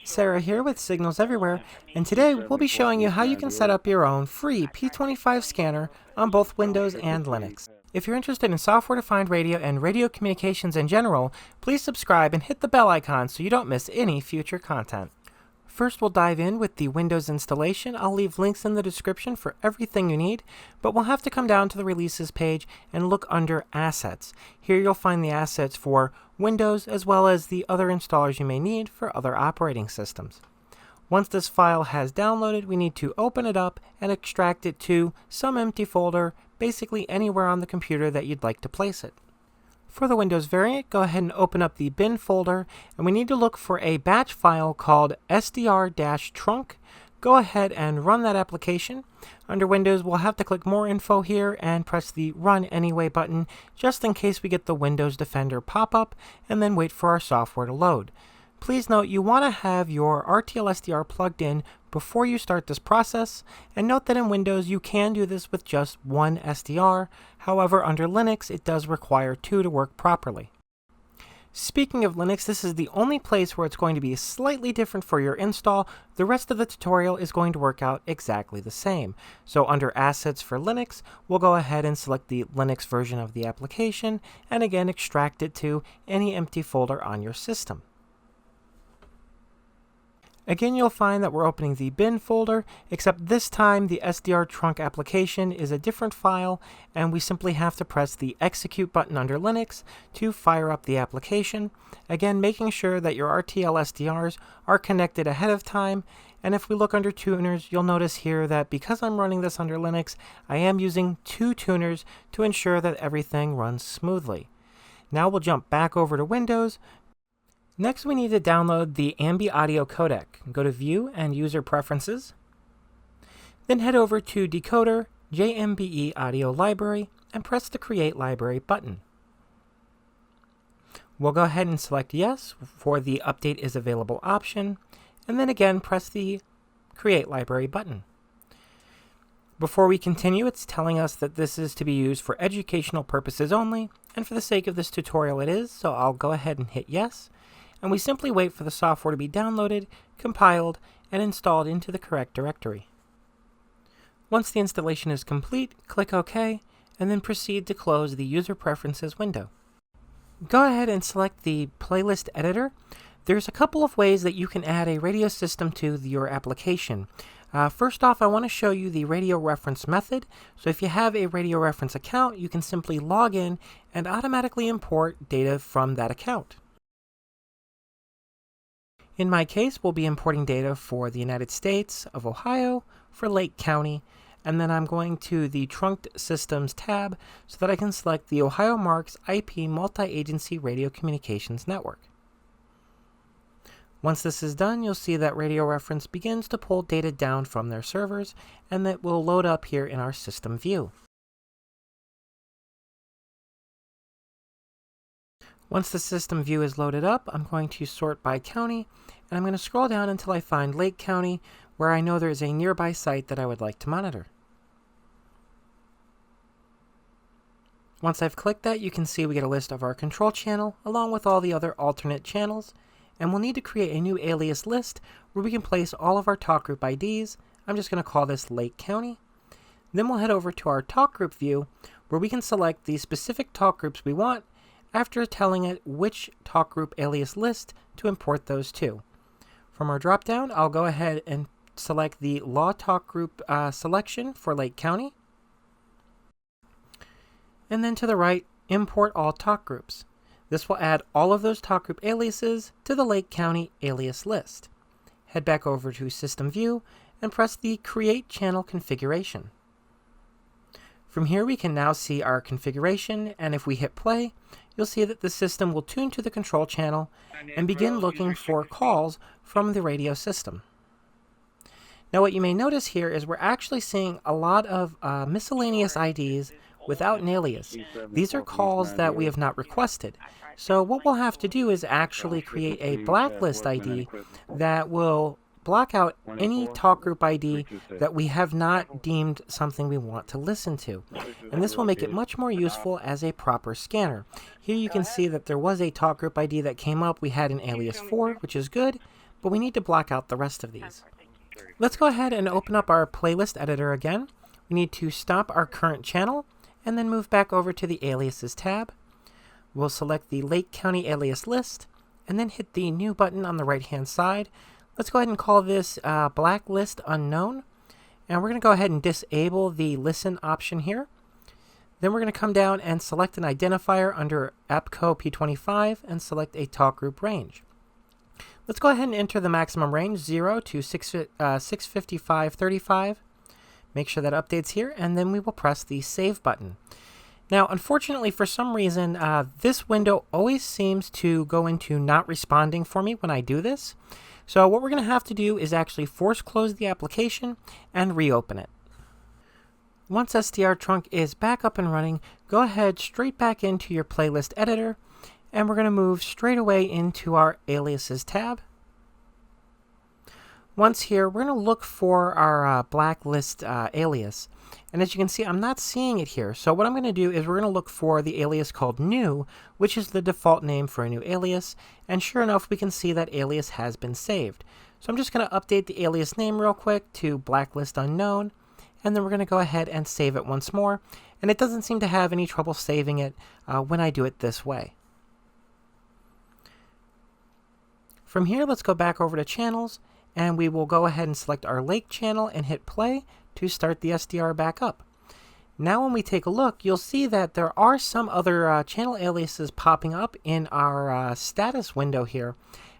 Sarah here with Signals Everywhere, and today we'll be showing you how you can set up your own free P25 scanner on both Windows and Linux. If you're interested in software-defined radio and radio communications in general, please subscribe and hit the bell icon so you don't miss any future content. First, we'll dive in with the Windows installation. I'll leave links in the description for everything you need, but we'll have to come down to the Releases page and look under Assets. Here you'll find the assets for Windows as well as the other installers you may need for other operating systems. Once this file has downloaded, we need to open it up and extract it to some empty folder, basically anywhere on the computer that you'd like to place it. For the Windows variant, go ahead and open up the bin folder, and we need to look for a batch file called SDR-Trunk. Go ahead and run that application. Under Windows, we'll have to click More Info here and press the Run Anyway button, just in case we get the Windows Defender pop-up, and then wait for our software to load. Please note you want to have your rtl-sdr plugged in before you start this process, and note that in Windows you can do this with just one SDR. However, under Linux it does require two to work properly. Speaking of Linux, this is the only place where it's going to be slightly different for your install. The rest of the tutorial is going to work out exactly the same. So under Assets for Linux, we'll go ahead and select the Linux version of the application, and again extract it to any empty folder on your system. Again, you'll find that we're opening the bin folder, except this time the SDRTrunk application is a different file, and we simply have to press the Execute button under Linux to fire up the application. Again, making sure that your RTL-SDRs are connected ahead of time, and if we look under tuners, you'll notice here that because I'm running this under Linux, I am using two tuners to ensure that everything runs smoothly. Now we'll jump back over to Windows. Next, we need to download the Ambi audio codec. Go to View and User Preferences. Then head over to Decoder, JMBE Audio Library, and press the Create Library button. We'll go ahead and select Yes for the Update is Available option, and then again press the Create Library button. Before we continue, it's telling us that this is to be used for educational purposes only, and for the sake of this tutorial it is, so I'll go ahead and hit Yes. And we simply wait for the software to be downloaded, compiled, and installed into the correct directory. Once the installation is complete, click OK, and then proceed to close the User Preferences window. Go ahead and select the Playlist Editor. There's a couple of ways that you can add a radio system to your application. First off, I want to show you the radio reference method. So if you have a radio reference account, you can simply log in and automatically import data from that account. In my case, we'll be importing data for the United States of Ohio, for Lake County, and then I'm going to the Trunked Systems tab so that I can select the Ohio Marks IP Multi-Agency Radio Communications Network. Once this is done, you'll see that Radio Reference begins to pull data down from their servers, and that will load up here in our system view. Once the system view is loaded up, I'm going to sort by county, and I'm going to scroll down until I find Lake County, where I know there is a nearby site that I would like to monitor. Once I've clicked that, you can see we get a list of our control channel, along with all the other alternate channels, and we'll need to create a new alias list where we can place all of our talk group IDs. I'm just going to call this Lake County. Then we'll head over to our talk group view, where we can select the specific talk groups we want, after telling it which talk group alias list to import those to. From our drop-down, I'll go ahead and select the Law Talk Group selection for Lake County. And then to the right, Import All Talk Groups. This will add all of those talk group aliases to the Lake County alias list. Head back over to System View and press the Create Channel Configuration. From here we can now see our configuration, and if we hit play, you'll see that the system will tune to the control channel and begin looking for calls from the radio system. Now what you may notice here is we're actually seeing a lot of miscellaneous IDs without an alias. These are calls that we have not requested. So what we'll have to do is actually create a blacklist ID that will block out any talk group ID that we have not deemed something we want to listen to. And this will make it much more useful as a proper scanner. Here you can see that there was a talk group ID that came up. We had an alias for, which is good, but we need to block out the rest of these. Let's go ahead and open up our playlist editor again. We need to stop our current channel and then move back over to the aliases tab. We'll select the Lake County alias list and then hit the new button on the right hand side. Let's go ahead and call this Blacklist Unknown. And we're going to go ahead and disable the listen option here. Then we're going to come down and select an identifier under APCO P25 and select a talk group range. Let's go ahead and enter the maximum range 0 to 655.35. Make sure that updates here, and then we will press the save button. Now, unfortunately, for some reason, this window always seems to go into not responding for me when I do this. So what we're going to have to do is actually force close the application and reopen it. Once SDRTrunk is back up and running, go ahead straight back into your playlist editor, and we're going to move straight away into our aliases tab. Once here, we're going to look for our blacklist alias. And as you can see, I'm not seeing it here. So what I'm going to do is we're going to look for the alias called new, which is the default name for a new alias. And sure enough, we can see that alias has been saved. So I'm just going to update the alias name real quick to Blacklist Unknown. And then we're going to go ahead and save it once more. And it doesn't seem to have any trouble saving it when I do it this way. From here, let's go back over to channels. And we will go ahead and select our Lake channel and hit play to start the SDR back up. Now when we take a look, you'll see that there are some other channel aliases popping up in our status window here.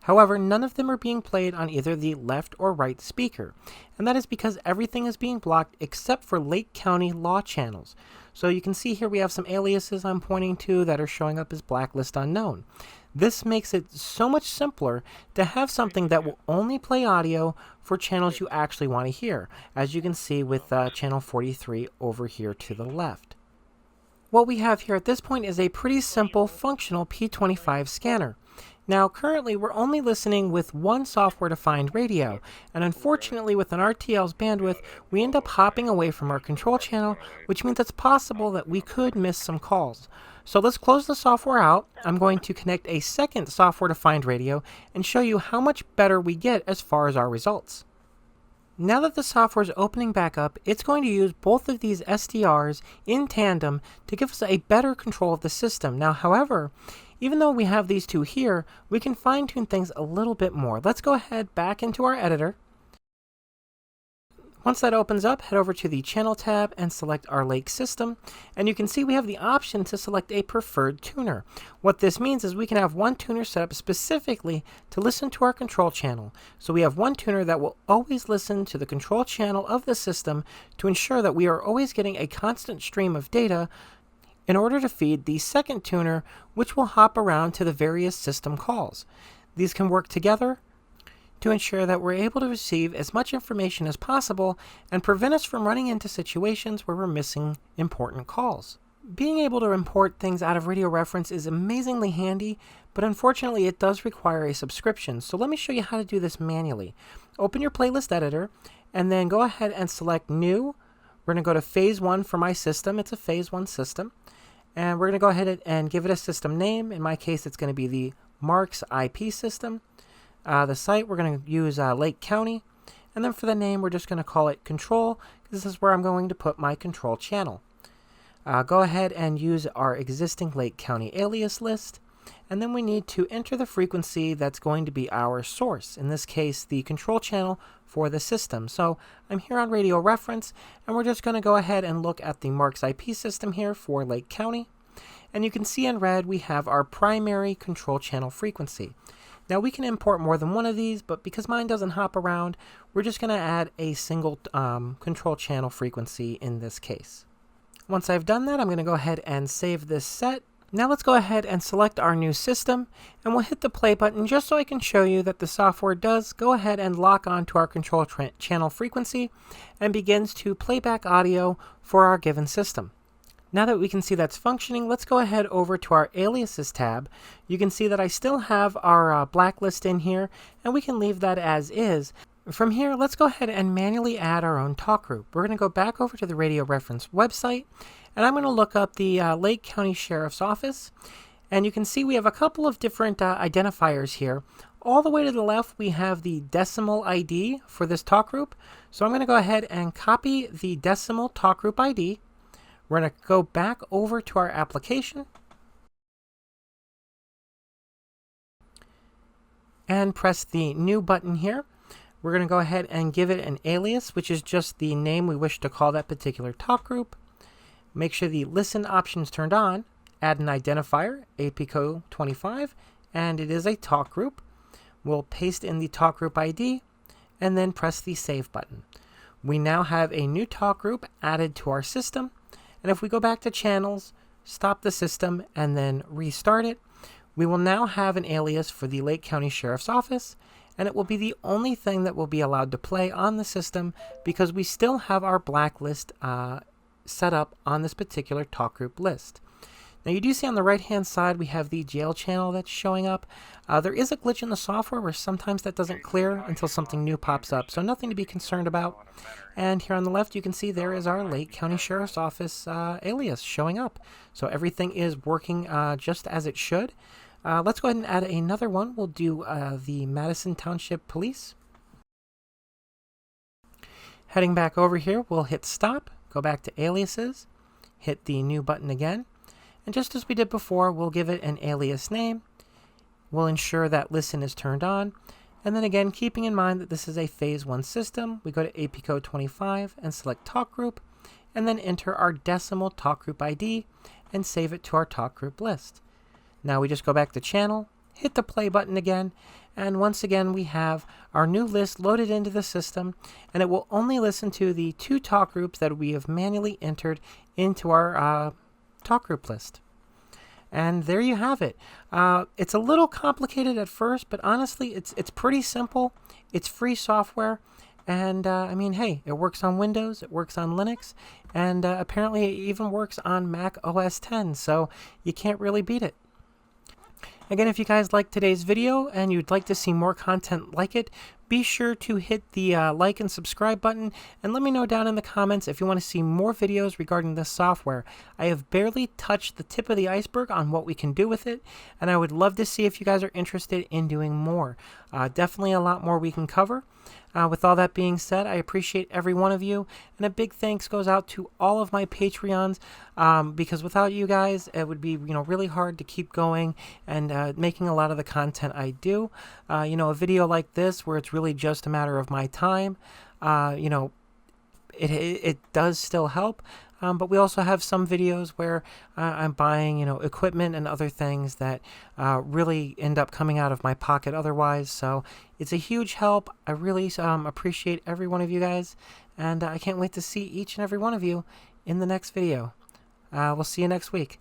However, none of them are being played on either the left or right speaker. And that is because everything is being blocked except for Lake County law channels. So you can see here we have some aliases I'm pointing to that are showing up as Blacklist Unknown. This makes it so much simpler to have something that will only play audio for channels you actually want to hear, as you can see with channel 43 over here to the left. What we have here at this point is a pretty simple functional P25 scanner. Now currently we're only listening with one software-defined radio, and unfortunately with an RTL's bandwidth we end up hopping away from our control channel, which means it's possible that we could miss some calls. So let's close the software out. I'm going to connect a second software-defined radio and show you how much better we get as far as our results. Now that the software is opening back up, it's going to use both of these SDRs in tandem to give us a better control of the system. Now, however, even though we have these two here, we can fine-tune things a little bit more. Let's go ahead back into our editor. Once that opens up, head over to the Channel tab and select our Lake system, and you can see we have the option to select a preferred tuner. What this means is we can have one tuner set up specifically to listen to our control channel. So we have one tuner that will always listen to the control channel of the system to ensure that we are always getting a constant stream of data in order to feed the second tuner, which will hop around to the various system calls. These can work together to ensure that we're able to receive as much information as possible and prevent us from running into situations where we're missing important calls. Being able to import things out of radio reference is amazingly handy, but unfortunately it does require a subscription. So let me show you how to do this manually. Open your playlist editor and then go ahead and select New. We're going to go to Phase 1 for my system. It's a Phase 1 system. And we're going to go ahead and give it a system name. In my case, it's going to be the Marks IP system. The site, we're going to use Lake County. And then for the name, we're just going to call it Control, because this is where I'm going to put my control channel. Go ahead and use our existing Lake County alias list. And then we need to enter the frequency that's going to be our source. In this case, the control channel for the system. So I'm here on radio reference, and we're just going to go ahead and look at the Marks IP system here for Lake County. And you can see in red, we have our primary control channel frequency. Now we can import more than one of these, but because mine doesn't hop around, we're just going to add a single control channel frequency in this case. Once I've done that, I'm going to go ahead and save this set. Now let's go ahead and select our new system, and we'll hit the play button just so I can show you that the software does go ahead and lock onto our control channel frequency and begins to play back audio for our given system. Now that we can see that's functioning, let's go ahead over to our aliases tab. You can see that I still have our blacklist in here, and we can leave that as is. From here, let's go ahead and manually add our own talk group. We're going to go back over to the radio reference website, and I'm going to look up the Lake County Sheriff's Office. And you can see we have a couple of different identifiers here. All the way to the left, we have the decimal ID for this talk group. So I'm going to go ahead and copy the decimal talk group ID. We're going to go back over to our application and press the new button here. We're going to go ahead and give it an alias, which is just the name we wish to call that particular talk group. Make sure the listen option's turned on. Add an identifier, P25, and it is a talk group. We'll paste in the talk group ID and then press the save button. We now have a new talk group added to our system. And if we go back to channels, stop the system, and then restart it, we will now have an alias for the Lake County Sheriff's Office, and it will be the only thing that will be allowed to play on the system because we still have our blacklist set up on this particular talk group list. Now you do see on the right hand side we have the jail channel that's showing up. There is a glitch in the software where sometimes that doesn't clear until something new pops up, so nothing to be concerned about. And here on the left you can see there is our Lake County Sheriff's Office alias showing up. So everything is working just as it should. Let's go ahead and add another one. We'll do the Madison Township Police. Heading back over here, we'll hit stop, go back to aliases, hit the new button again. And just as we did before, we'll give it an alias name. We'll ensure that listen is turned on. And then again, keeping in mind that this is a phase 1 system, we go to P25 and select talk group, and then enter our decimal talk group ID and save it to our talk group list. Now we just go back to channel, hit the play button again, and once again we have our new list loaded into the system, and it will only listen to the 2 talk groups that we have manually entered into our talk group list. And there you have it. It's a little complicated at first, but honestly it's pretty simple. It's free software, and I mean, hey, it works on Windows, it works on Linux, and apparently it even works on Mac OS X, so you can't really beat it. Again, if you guys liked today's video and you'd like to see more content like it, be sure to hit the like and subscribe button, and let me know down in the comments if you want to see more videos regarding this software. I have barely touched the tip of the iceberg on what we can do with it, and I would love to see if you guys are interested in doing more. Definitely a lot more we can cover. With all that being said, I appreciate every one of you, and a big thanks goes out to all of my Patreons, because without you guys, it would be really hard to keep going and making a lot of the content I do. A video like this where it's really just a matter of my time, it does still help. But we also have some videos where I'm buying, equipment and other things that really end up coming out of my pocket otherwise. So it's a huge help. I really appreciate every one of you guys, and I can't wait to see each and every one of you in the next video. We'll see you next week.